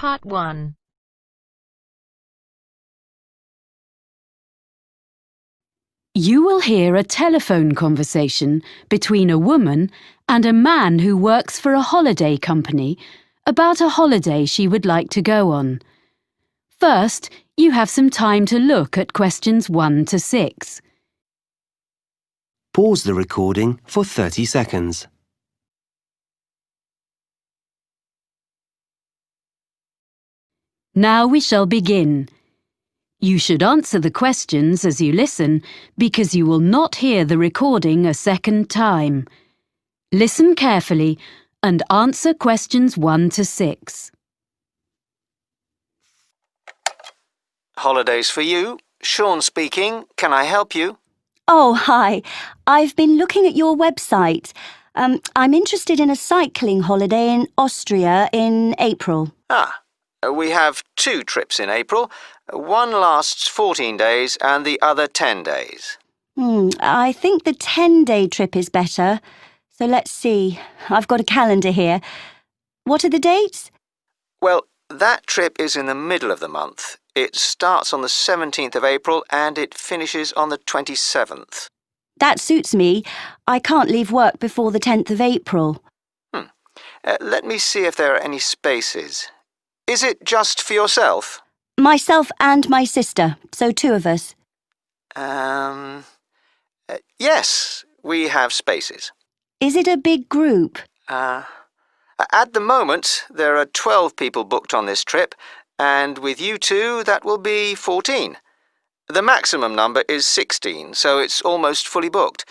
Part 1. You will hear a telephone conversation between a woman and a man who works for a holiday company about a holiday she would like to go on. First, you have some time to look at questions 1 to 6. Pause the recording for 30 seconds. Now we shall begin. You should answer the questions as you listen because you will not hear the recording a second time. Listen carefully and answer questions 1 to 6. Holidays for you. Sean speaking. Can I help you? Oh, hi. I've been looking at your website. I'm interested in a cycling holiday in Austria in April. We have 2 trips in April. One lasts 14 days and the other 10 days. I think the 10-day trip is better. So let's see. I've got a calendar here. What are the dates? Well, that trip is in the middle of the month. It starts on the 17th of April and it finishes on the 27th. That suits me. I can't leave work before the 10th of April. Let me see if there are any spaces. Is it just for yourself? Myself and my sister, so 2 of us. Yes, we have spaces. Is it a big group? At the moment, there are 12 people booked on this trip, and with you 2, that will be 14. The maximum number is 16, so it's almost fully booked.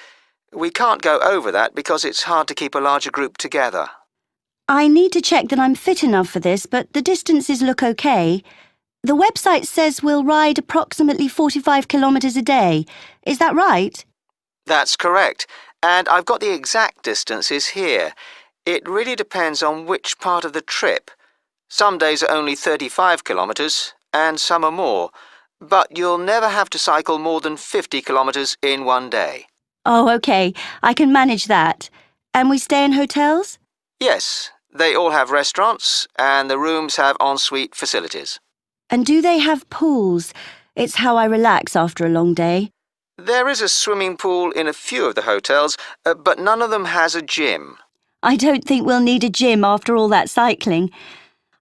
We can't go over that because it's hard to keep a larger group together. I need to check that I'm fit enough for this, but the distances look okay. The website says we'll ride approximately 45 kilometres a day. Is that right? That's correct, and I've got the exact distances here. It really depends on which part of the trip. Some days are only 35 kilometres, and some are more, but you'll never have to cycle more than 50 kilometres in one day. Oh, okay. I can manage that. And we stay in hotels? Yes, they all have restaurants, and the rooms have ensuite facilities. And do they have pools? It's how I relax after a long day. There is a swimming pool in a few of the hotels, but none of them has a gym. I don't think we'll need a gym after all that cycling.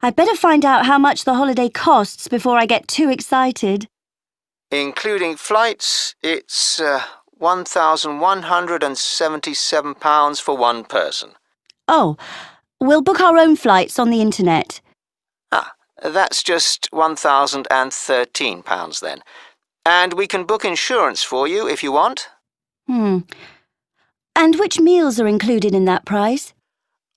I'd better find out how much the holiday costs before I get too excited. Including flights, it's £1,177 for one person. Oh, we'll book our own flights on the internet. That's just £1,013 then. And we can book insurance for you if you want. And which meals are included in that price?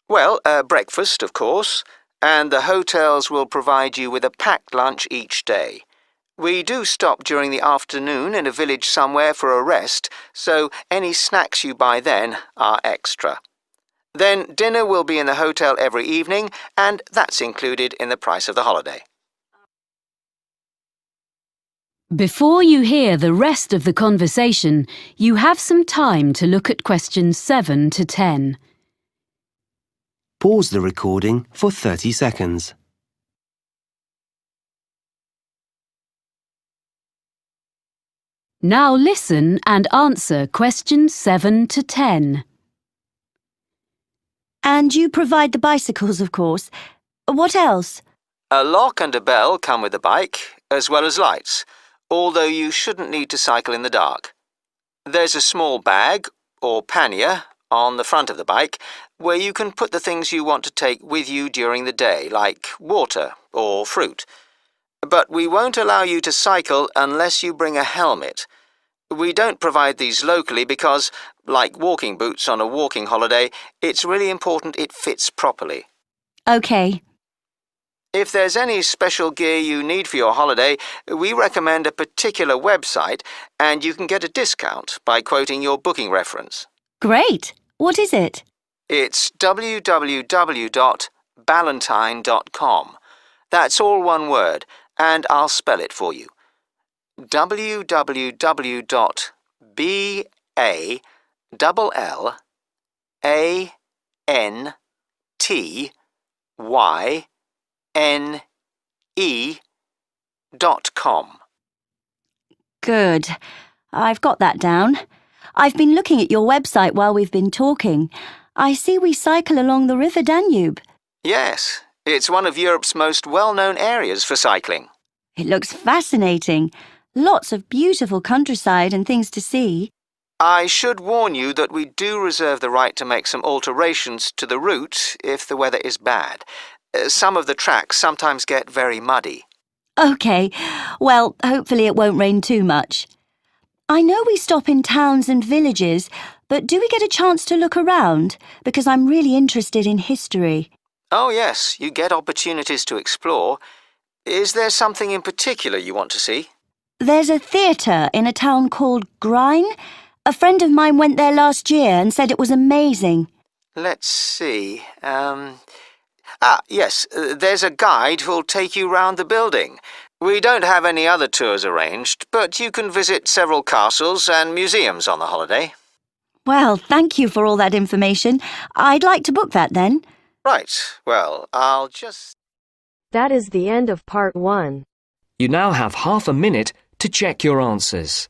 Well, breakfast, of course, and the hotels will provide you with a packed lunch each day. We do stop during the afternoon in a village somewhere for a rest, so any snacks you buy then are extra. Then dinner will be in the hotel every evening, and that's included in the price of the holiday. Before you hear the rest of the conversation, you have some time to look at questions 7 to 10. Pause the recording for 30 seconds. Now listen and answer questions 7 to 10. And you provide the bicycles, of course. What else? A lock and a bell come with the bike, as well as lights, although you shouldn't need to cycle in the dark. There's a small bag, or pannier, on the front of the bike, where you can put the things you want to take with you during the day, like water or fruit. But we won't allow you to cycle unless you bring a helmet. We don't provide these locally because, like walking boots on a walking holiday, it's really important it fits properly. Okay. If there's any special gear you need for your holiday, we recommend a particular website, and you can get a discount by quoting your booking reference. Great. What is it? It's www.ballantine.com. That's all one word, and I'll spell it for you. www.ballantine.com Good. I've got that down. I've been looking at your website while we've been talking. I see we cycle along the River Danube. Yes, it's one of Europe's most well-known areas for cycling. It looks fascinating. Lots of beautiful countryside and things to see. I should warn you that we do reserve the right to make some alterations to the route if the weather is bad. Some of the tracks sometimes get very muddy. OK. Well, hopefully it won't rain too much. I know we stop in towns and villages, but do we get a chance to look around? Because I'm really interested in history. Oh yes, you get opportunities to explore. Is there something in particular you want to see? There's a theatre in a town called Grine. A friend of mine went there last year and said it was amazing. Let's see. Yes, there's a guide who'll take you round the building. We don't have any other tours arranged, but you can visit several castles and museums on the holiday. Well, thank you for all that information. I'd like to book that then. Right, well, I'll just... That is the end of part 1. You now have half a minute to check your answers.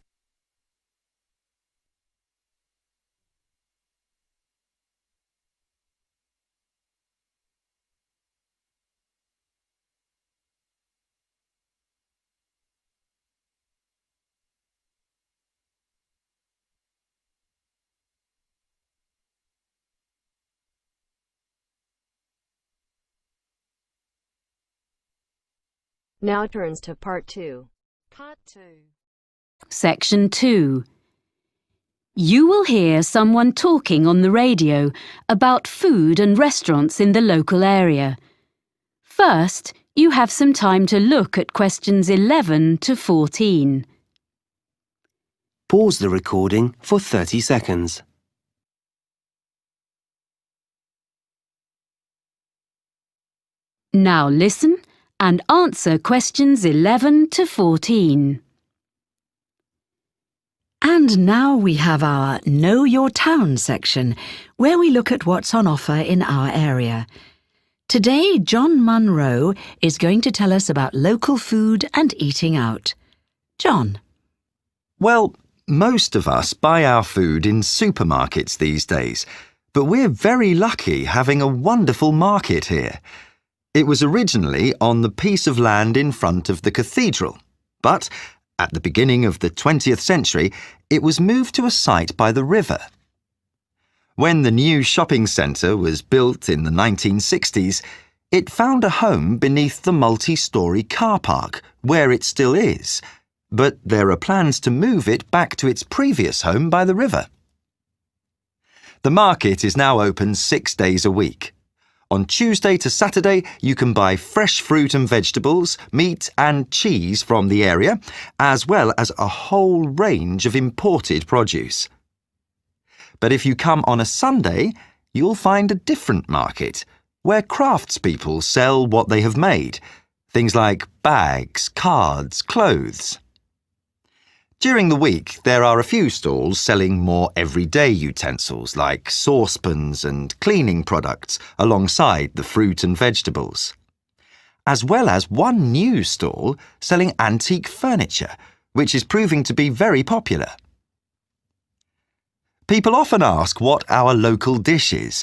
Now turns to part 2. Part 2. Section 2. You will hear someone talking on the radio about food and restaurants in the local area. First, you have some time to look at questions 11 to 14. Pause the recording for 30 seconds. Now listen and answer questions 11 to 14. And now we have our Know Your Town section, where we look at what's on offer in our area. Today, John Munro is going to tell us about local food and eating out. John. Well, most of us buy our food in supermarkets these days, but we're very lucky having a wonderful market here. It was originally on the piece of land in front of the cathedral, but at the beginning of the 20th century, it was moved to a site by the river. When the new shopping centre was built in the 1960s, it found a home beneath the multi-storey car park, where it still is, but there are plans to move it back to its previous home by the river. The market is now open 6 days a week. On Tuesday to Saturday, you can buy fresh fruit and vegetables, meat and cheese from the area, as well as a whole range of imported produce. But if you come on a Sunday, you'll find a different market, where craftspeople sell what they have made, things like bags, cards, clothes. During the week, there are a few stalls selling more everyday utensils like saucepans and cleaning products alongside the fruit and vegetables, as well as one new stall selling antique furniture, which is proving to be very popular. People often ask what our local dish is.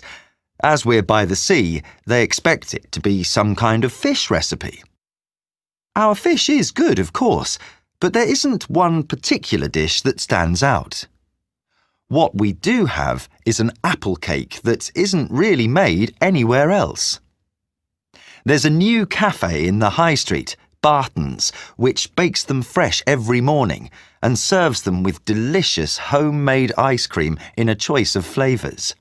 As we're by the sea, they expect it to be some kind of fish recipe. Our fish is good, of course, but there isn't one particular dish that stands out. What we do have is an apple cake that isn't really made anywhere else. There's a new cafe in the high street, Barton's, which bakes them fresh every morning and serves them with delicious homemade ice cream in a choice of flavours.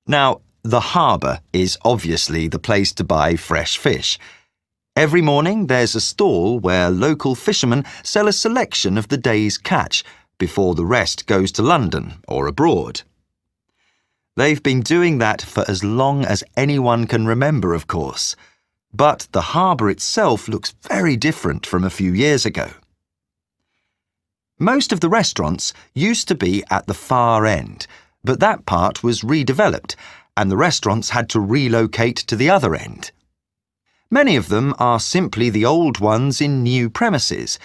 Now, the harbour is obviously the place to buy fresh fish. Every morning there's a stall where local fishermen sell a selection of the day's catch before the rest goes to London or abroad. They've been doing that for as long as anyone can remember, of course, but the harbour itself looks very different from a few years ago. Most of the restaurants used to be at the far end, but that part was redeveloped and the restaurants had to relocate to the other end. Many of them are simply the old ones in new premises,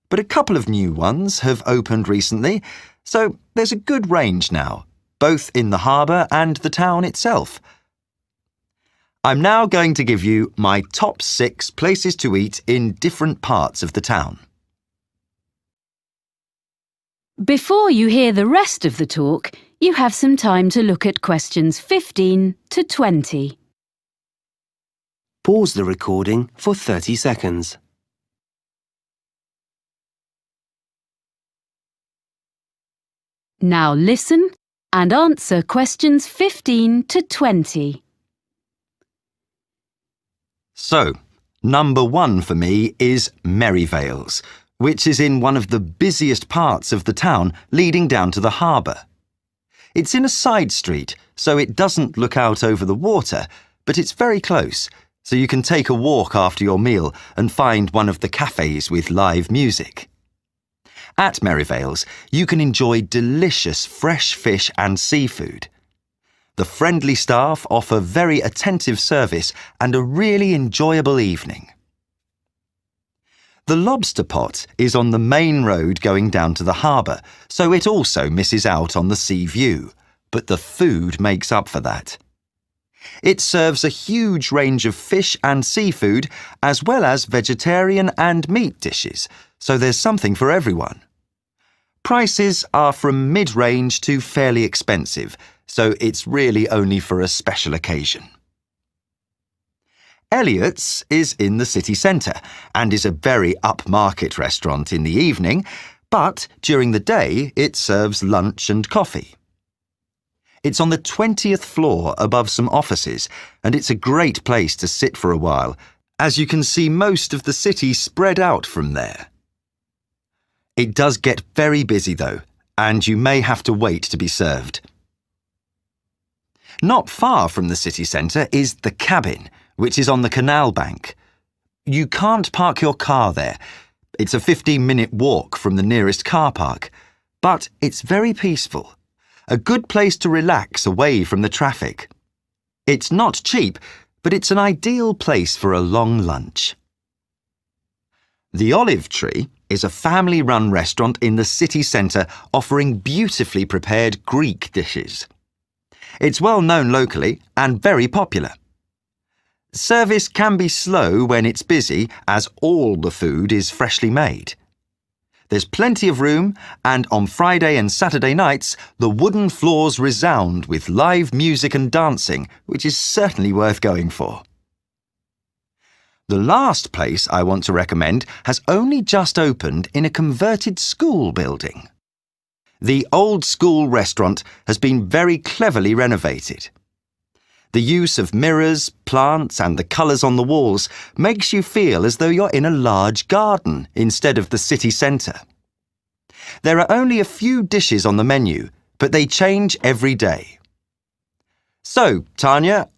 but a couple of new ones have opened recently, so there's a good range now, both in the harbour and the town itself. I'm now going to give you my top 6 places to eat in different parts of the town. Before you hear the rest of the talk, you have some time to look at questions 15 to 20. Pause the recording for 30 seconds. Now listen and answer questions 15 to 20. So, number 1 for me is Merivale's, which is in one of the busiest parts of the town leading down to the harbour. It's in a side street, so it doesn't look out over the water, but it's very close, so you can take a walk after your meal and find one of the cafes with live music. At Merivale's, you can enjoy delicious fresh fish and seafood. The friendly staff offer very attentive service and a really enjoyable evening. The lobster pot is on the main road going down to the harbour, so it also misses out on the sea view, but the food makes up for that. It serves a huge range of fish and seafood, as well as vegetarian and meat dishes, so there's something for everyone. Prices are from mid-range to fairly expensive, so it's really only for a special occasion. Elliot's is in the city centre and is a very upmarket restaurant in the evening, but during the day it serves lunch and coffee. It's on the 20th floor above some offices, and it's a great place to sit for a while, as you can see most of the city spread out from there. It does get very busy though, and you may have to wait to be served. Not far from the city centre is the Cabin, which is on the canal bank. You can't park your car there. It's a 15-minute walk from the nearest car park, but it's very peaceful. A good place to relax away from the traffic. It's not cheap, but it's an ideal place for a long lunch. The Olive Tree is a family-run restaurant in the city centre offering beautifully prepared Greek dishes. It's well known locally and very popular. Service can be slow when it's busy, as all the food is freshly made. There's plenty of room, and on Friday and Saturday nights, the wooden floors resound with live music and dancing, which is certainly worth going for. The last place I want to recommend has only just opened in a converted school building. The old school restaurant has been very cleverly renovated. The use of mirrors, plants and the colours on the walls makes you feel as though you're in a large garden instead of the city centre. There are only a few dishes on the menu, but they change every day. So, Tanya,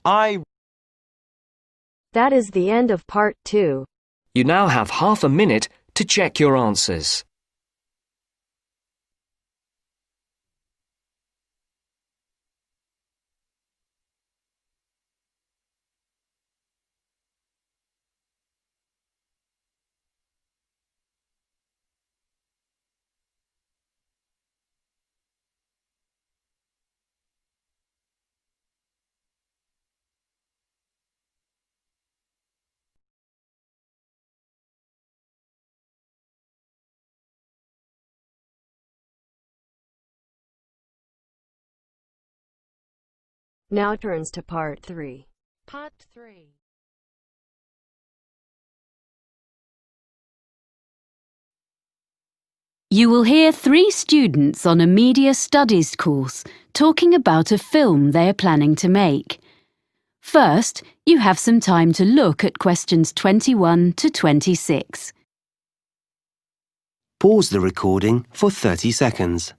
That is the end of part 2. You now have half a minute to check your answers. Now turns to part 3. Part 3. You will hear 3 students on a media studies course talking about a film they are planning to make. First, you have some time to look at questions 21 to 26. Pause the recording for 30 seconds.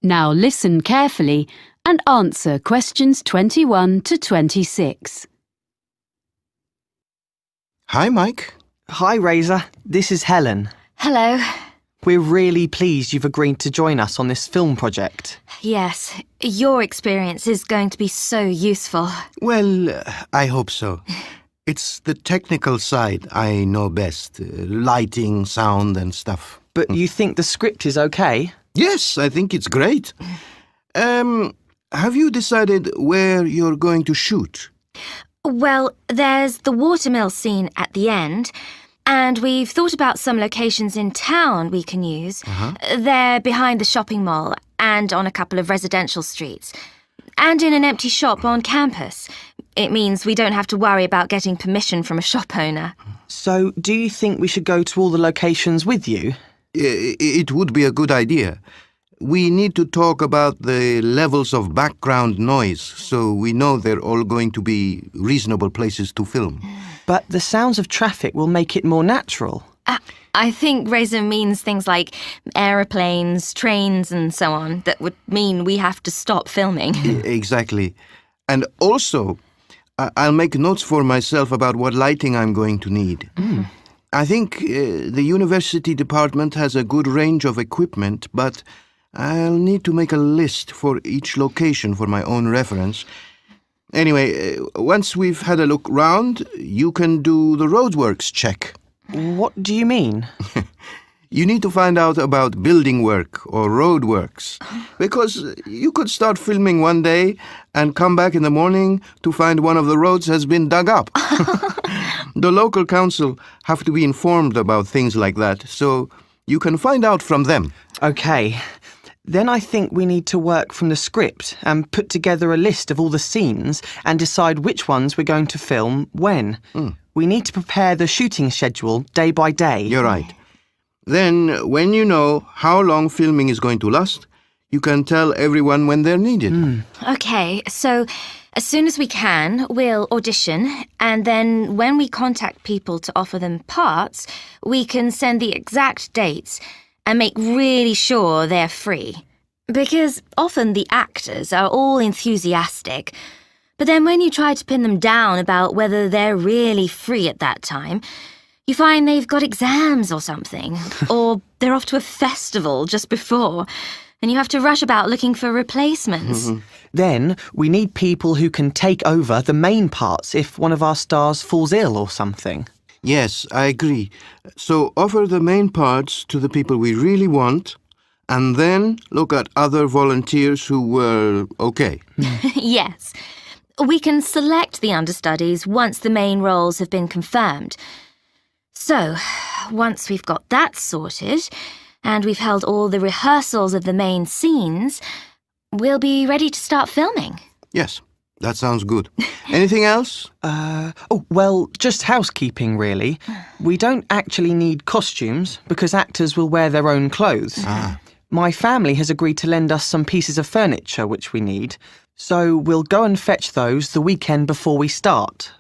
Now listen carefully and answer questions 21 to 26. Hi, Mike. Hi, Razor. This is Helen. Hello. We're really pleased you've agreed to join us on this film project. Yes, your experience is going to be so useful. Well, I hope so. It's the technical side I know best. Lighting, sound and stuff. But you think the script is okay? Yes, I think it's great. Have you decided where you're going to shoot? Well, there's the watermill scene at the end, and we've thought about some locations in town we can use. They're behind the shopping mall and on a couple of residential streets, and in an empty shop on campus. It means we don't have to worry about getting permission from a shop owner. So, do you think we should go to all the locations with you? It would be a good idea. We need to talk about the levels of background noise so we know they're all going to be reasonable places to film. But the sounds of traffic will make it more natural. I think Reza means things like aeroplanes, trains and so on that would mean we have to stop filming. Exactly. And also, I'll make notes for myself about what lighting I'm going to need. I think the university department has a good range of equipment, but I'll need to make a list for each location for my own reference. Anyway, once we've had a look round, you can do the roadworks check. What do you mean? You need to find out about building work or road works, because you could start filming one day and come back in the morning to find one of the roads has been dug up. The local council have to be informed about things like that, so you can find out from them. Okay. Then I think we need to work from the script and put together a list of all the scenes and decide which ones we're going to film when. We need to prepare the shooting schedule day by day. You're right. Then, when you know how long filming is going to last, you can tell everyone when they're needed. Okay, so as soon as we can, we'll audition, and then when we contact people to offer them parts, we can send the exact dates and make really sure they're free. Because often the actors are all enthusiastic, but then when you try to pin them down about whether they're really free at that time, you find they've got exams or something, or they're off to a festival just before, and you have to rush about looking for replacements. Then we need people who can take over the main parts if one of our stars falls ill or something. Yes, I agree. So offer the main parts to the people we really want, and then look at other volunteers who were okay. Yes. We can select the understudies once the main roles have been confirmed. So, once we've got that sorted, and we've held all the rehearsals of the main scenes, we'll be ready to start filming. Yes, that sounds good. Anything else? Well, just housekeeping, really. We don't actually need costumes because actors will wear their own clothes. My family has agreed to lend us some pieces of furniture which we need, so we'll go and fetch those the weekend before we start.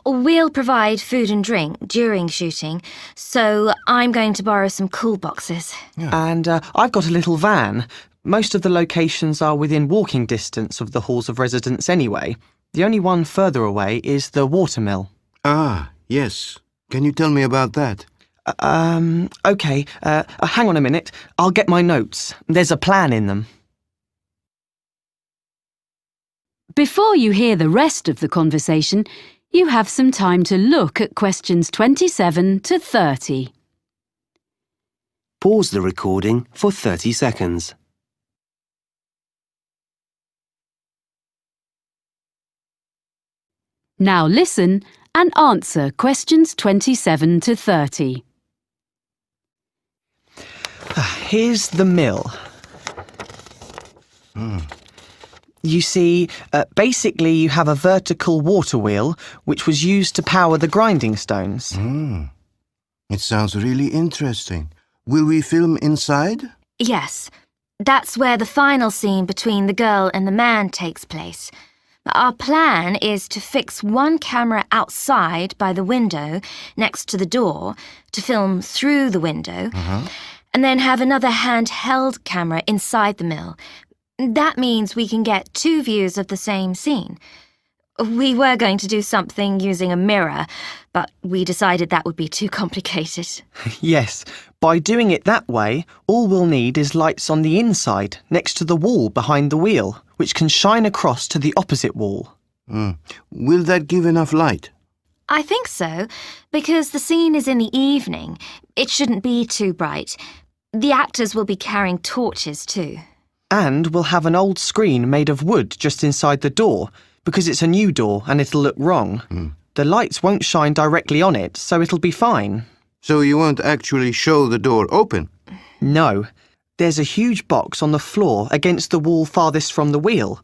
We'll provide food and drink during shooting, so I'm going to borrow some cool boxes. And I've got a little van. Most of the locations are within walking distance of the halls of residence anyway. The only one further away is the watermill. Yes. Can you tell me about that? OK. Hang on a minute. I'll get my notes. There's a plan in them. Before you hear the rest of the conversation, you have some time to look at questions 27 to 30. Pause the recording for 30 seconds. Now listen and answer questions 27 to 30. Here's the mill. You see, basically you have a vertical water wheel which was used to power the grinding stones. It sounds really interesting. Will we film inside? Yes, that's where the final scene between the girl and the man takes place. Our plan is to fix one camera outside by the window next to the door to film through the window, and then have another handheld camera inside the mill. That means we can get two views of the same scene. We were going to do something using a mirror, but we decided that would be too complicated. Yes, by doing it that way, all we'll need is lights on the inside, next to the wall behind the wheel, which can shine across to the opposite wall. Will that give enough light? I think so, because the scene is in the evening. It shouldn't be too bright. The actors will be carrying torches too. And we'll have an old screen made of wood just inside the door, because it's a new door and it'll look wrong. The lights won't shine directly on it, so it'll be fine. So you won't actually show the door open? No. There's a huge box on the floor against the wall farthest from the wheel.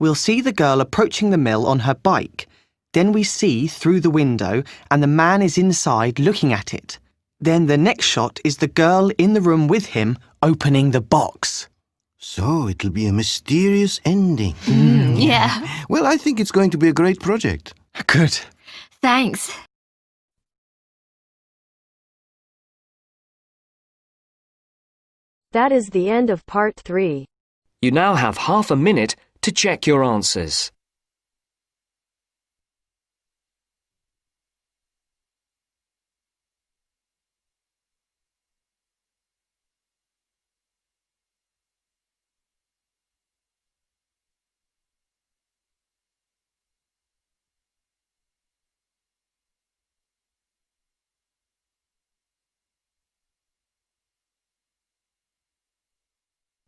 We'll see the girl approaching the mill on her bike. Then we see through the window and the man is inside looking at it. Then the next shot is the girl in the room with him opening the box. So it'll be a mysterious ending. Yeah. Well, I think it's going to be a great project. Good. Thanks. That is the end of part 3. You now have half a minute to check your answers.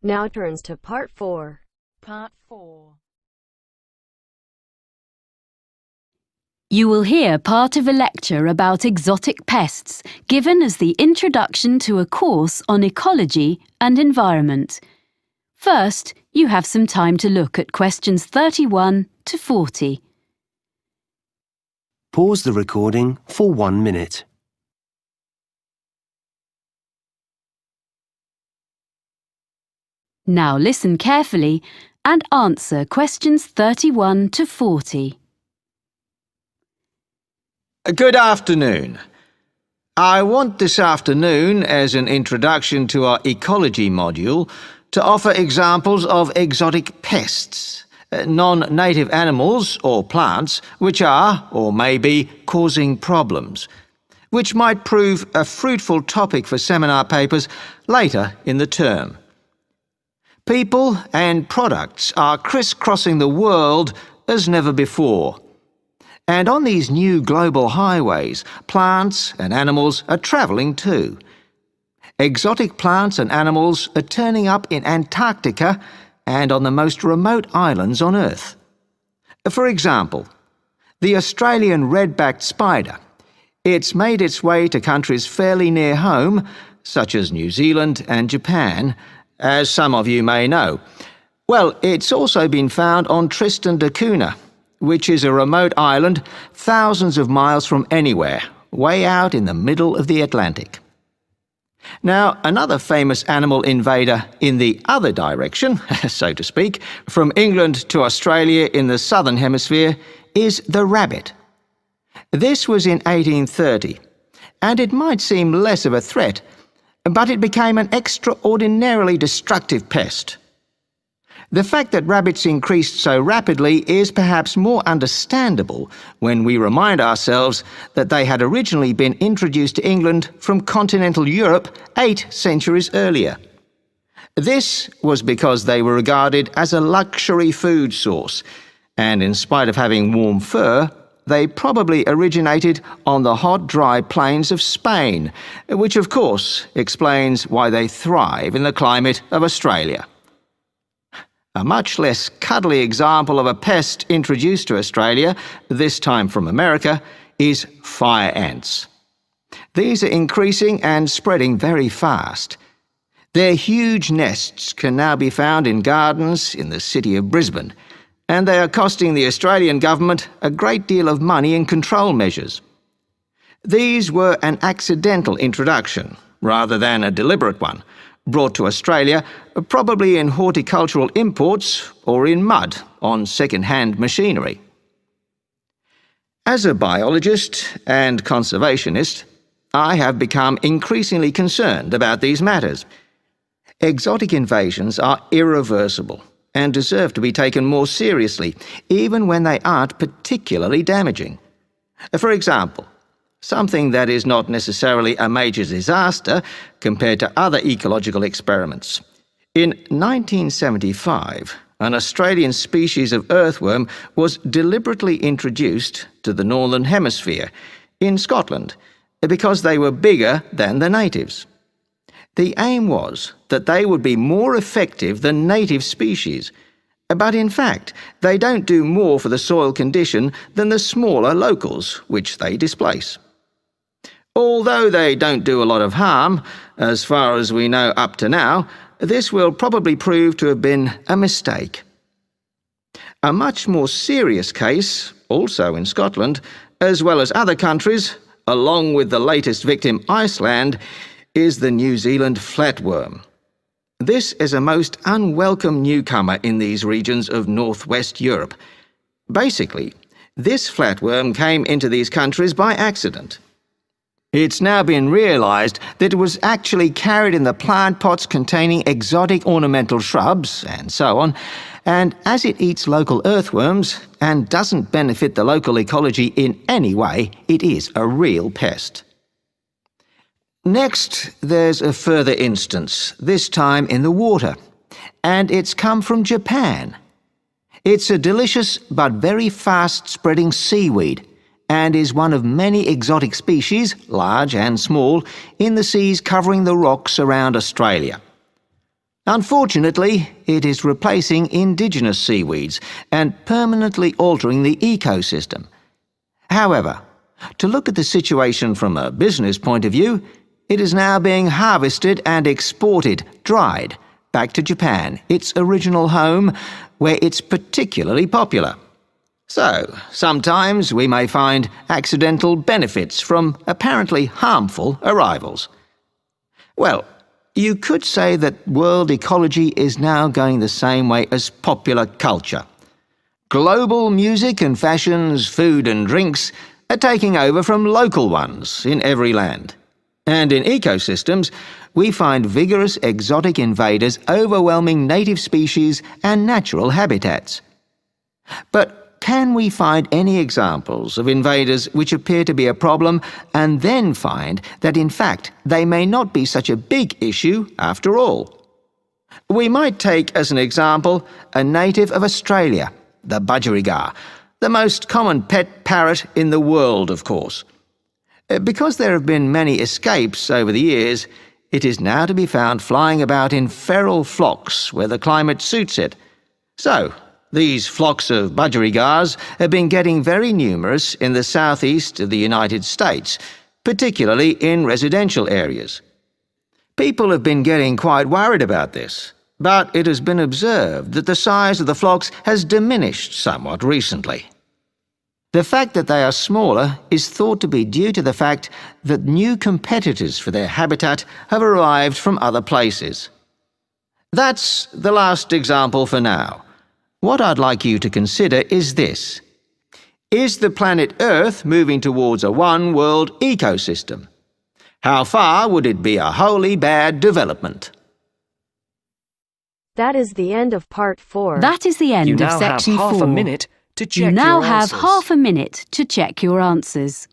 Now turns to part 4. Part 4. You will hear part of a lecture about exotic pests given as the introduction to a course on ecology and environment. First, you have some time to look at questions 31 to 40. Pause the recording for 1 minute. Now listen carefully and answer questions 31 to 40. Good afternoon. I want this afternoon, as an introduction to our ecology module, to offer examples of exotic pests, non-native animals or plants which are, or may be, causing problems, which might prove a fruitful topic for seminar papers later in the term. People and products are crisscrossing the world as never before. And on these new global highways, plants and animals are travelling too. Exotic plants and animals are turning up in Antarctica and on the most remote islands on Earth. For example, the Australian red-backed spider. It's made its way to countries fairly near home, such as New Zealand and Japan, as some of you may know. Well, it's also been found on Tristan da Cunha, which is a remote island thousands of miles from anywhere, way out in the middle of the Atlantic. Now, another famous animal invader in the other direction, so to speak, from England to Australia in the southern hemisphere, is the rabbit. This was in 1830, and it might seem less of a threat, but it became an extraordinarily destructive pest. The fact that rabbits increased so rapidly is perhaps more understandable when we remind ourselves that they had originally been introduced to England from continental Europe 8 centuries earlier. This was because they were regarded as a luxury food source, and in spite of having warm fur, they probably originated on the hot, dry plains of Spain, which of course explains why they thrive in the climate of Australia. A much less cuddly example of a pest introduced to Australia, this time from America, is fire ants. These are increasing and spreading very fast. Their huge nests can now be found in gardens in the city of Brisbane, and they are costing the Australian government a great deal of money in control measures. These were an accidental introduction, rather than a deliberate one, brought to Australia probably in horticultural imports or in mud on second-hand machinery. As a biologist and conservationist, I have become increasingly concerned about these matters. Exotic invasions are irreversible, and deserve to be taken more seriously, even when they aren't particularly damaging. For example, something that is not necessarily a major disaster compared to other ecological experiments. In 1975, an Australian species of earthworm was deliberately introduced to the Northern Hemisphere, in Scotland, because they were bigger than the natives. The aim was that they would be more effective than native species, but in fact they don't do more for the soil condition than the smaller locals which they displace. Although they don't do a lot of harm, as far as we know up to now, this will probably prove to have been a mistake. A much more serious case, also in Scotland, as well as other countries, along with the latest victim Iceland, is the New Zealand flatworm. This is a most unwelcome newcomer in these regions of northwest Europe. Basically, this flatworm came into these countries by accident. It's now been realised that it was actually carried in the plant pots containing exotic ornamental shrubs and so on, and as it eats local earthworms and doesn't benefit the local ecology in any way, it is a real pest. Next, there's a further instance, this time in the water, and it's come from Japan. It's a delicious but very fast-spreading seaweed, and is one of many exotic species, large and small, in the seas covering the rocks around Australia. Unfortunately, it is replacing indigenous seaweeds and permanently altering the ecosystem. However, to look at the situation from a business point of view, it is now being harvested and exported, dried, back to Japan, its original home, where it's particularly popular. So, sometimes we may find accidental benefits from apparently harmful arrivals. Well, you could say that world ecology is now going the same way as popular culture. Global music and fashions, food and drinks are taking over from local ones in every land. And in ecosystems, we find vigorous exotic invaders overwhelming native species and natural habitats. But can we find any examples of invaders which appear to be a problem and then find that in fact they may not be such a big issue after all? We might take as an example a native of Australia, the budgerigar, the most common pet parrot in the world, of course. Because there have been many escapes over the years, it is now to be found flying about in feral flocks where the climate suits it. So, these flocks of budgerigars have been getting very numerous in the southeast of the United States, particularly in residential areas. People have been getting quite worried about this, but it has been observed that the size of the flocks has diminished somewhat recently. The fact that they are smaller is thought to be due to the fact that new competitors for their habitat have arrived from other places. That's the last example for now. What I'd like you to consider is this. Is the planet Earth moving towards a one-world ecosystem? How far would it be a wholly bad development? That is the end of part 4. That is the end of section 4. You now have half a minute to check your answers. You now have half a minute to check your answers.